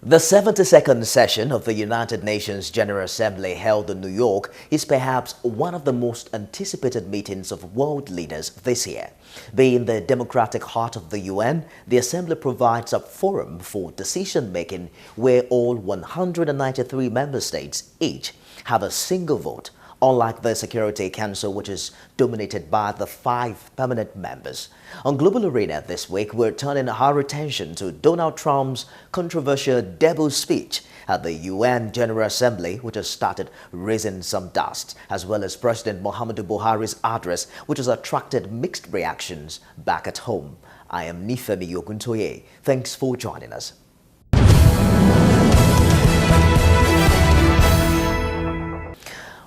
The 72nd session of the United Nations General Assembly held in New York is perhaps one of the most anticipated meetings of world leaders this year. Being the democratic heart of the UN, the Assembly provides a forum for decision-making where all 193 member states each have a single vote, unlike the Security Council, which is dominated by the 5 permanent members. On Global Arena this week, we're turning our attention to Donald Trump's controversial debut speech at the UN General Assembly, which has started raising some dust, as well as President Muhammadu Buhari's address, which has attracted mixed reactions back at home. I am Nifemi. Thanks for joining us.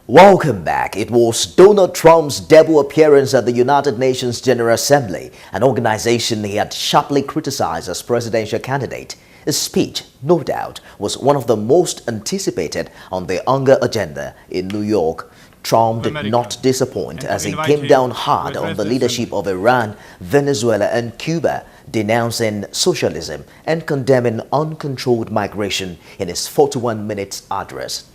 Welcome back. It was Donald Trump's debut appearance at the United Nations General Assembly, an organization he had sharply criticized as presidential candidate. His speech, no doubt, was one of the most anticipated on the hunger agenda in New York. Trump did not disappoint as he came down hard on the leadership of Iran, Venezuela and Cuba, denouncing socialism and condemning uncontrolled migration in his 41 minutes address.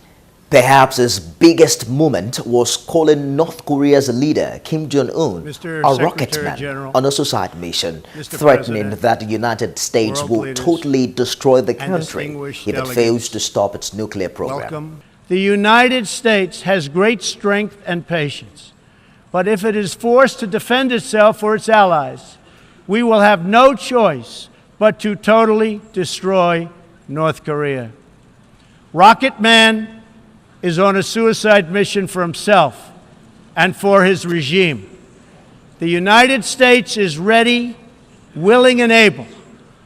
Perhaps his biggest moment was calling North Korea's leader, Kim Jong-un, a rocket man on a suicide mission, threatening that the United States will totally destroy the country if it fails to stop its nuclear program. The United States has great strength and patience, but if it is forced to defend itself or its allies, we will have no choice but to totally destroy North Korea. Rocket Man is on a suicide mission for himself and for his regime. The United States is ready, willing, and able,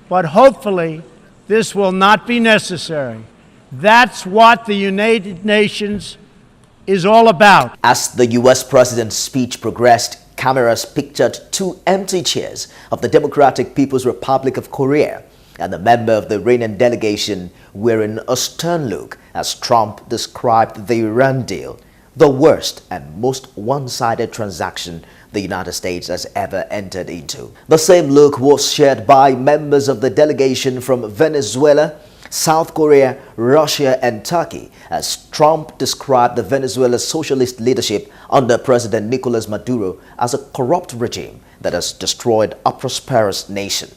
but hopefully this will not be necessary. That's what the United Nations is all about. As the U.S. President's speech progressed, cameras pictured 2 empty chairs of the Democratic People's Republic of Korea and a member of the Iranian delegation wearing a stern look as Trump described the Iran deal, the worst and most one-sided transaction the United States has ever entered into. The same look was shared by members of the delegation from Venezuela, South Korea, Russia and Turkey as Trump described the Venezuela socialist leadership under President Nicolas Maduro as a corrupt regime that has destroyed a prosperous nation.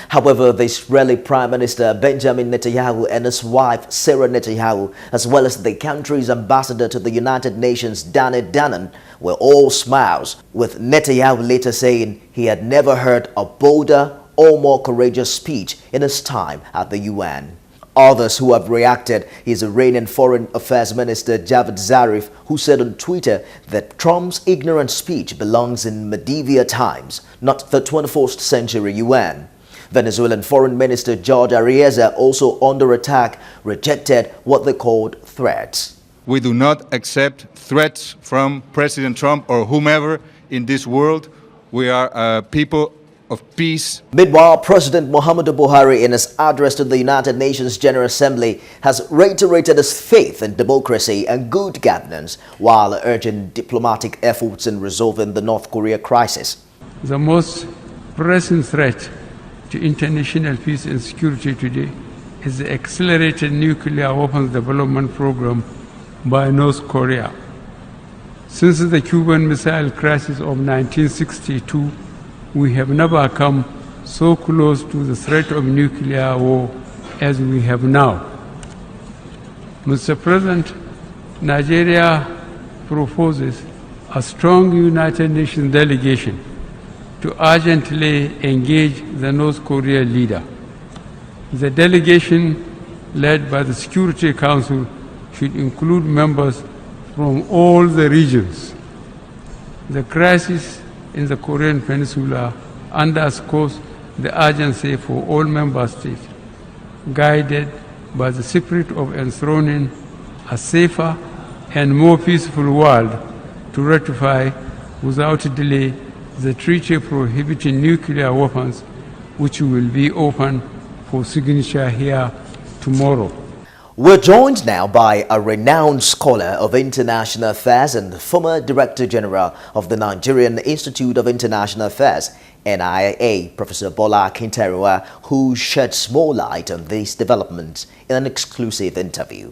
However, the Israeli Prime Minister Benjamin Netanyahu and his wife Sarah Netanyahu, as well as the country's ambassador to the United Nations Danny Danon, were all smiles, with Netanyahu later saying he had never heard a bolder or more courageous speech in his time at the UN. Others who have reacted is Iranian Foreign Affairs Minister Javad Zarif, who said on Twitter that Trump's ignorant speech belongs in medieval times, not the 21st century UN. Venezuelan Foreign Minister George Arieza, also under attack, rejected what they called threats. We do not accept threats from President Trump or whomever in this world. We are a people of peace. Meanwhile, President Muhammadu Buhari, in his address to the United Nations General Assembly, has reiterated his faith in democracy and good governance while urging diplomatic efforts in resolving the North Korea crisis. The most pressing threat to international peace and security today is the accelerated nuclear weapons development program by North Korea. Since the Cuban Missile Crisis of 1962, we have never come so close to the threat of nuclear war as we have now. Mr. President, Nigeria proposes a strong United Nations delegation to urgently engage the North Korea leader. The delegation, led by the Security Council, should include members from all the regions. The crisis in the Korean Peninsula underscores the urgency for all member states, guided by the spirit of enthroning a safer and more peaceful world, to ratify without delay the treaty prohibiting nuclear weapons, which will be open for signature here tomorrow. We're joined now by a renowned scholar of international affairs and former Director General of the Nigerian Institute of International Affairs, NIA, Professor Bola Akintarewa, who sheds more light on these developments in an exclusive interview.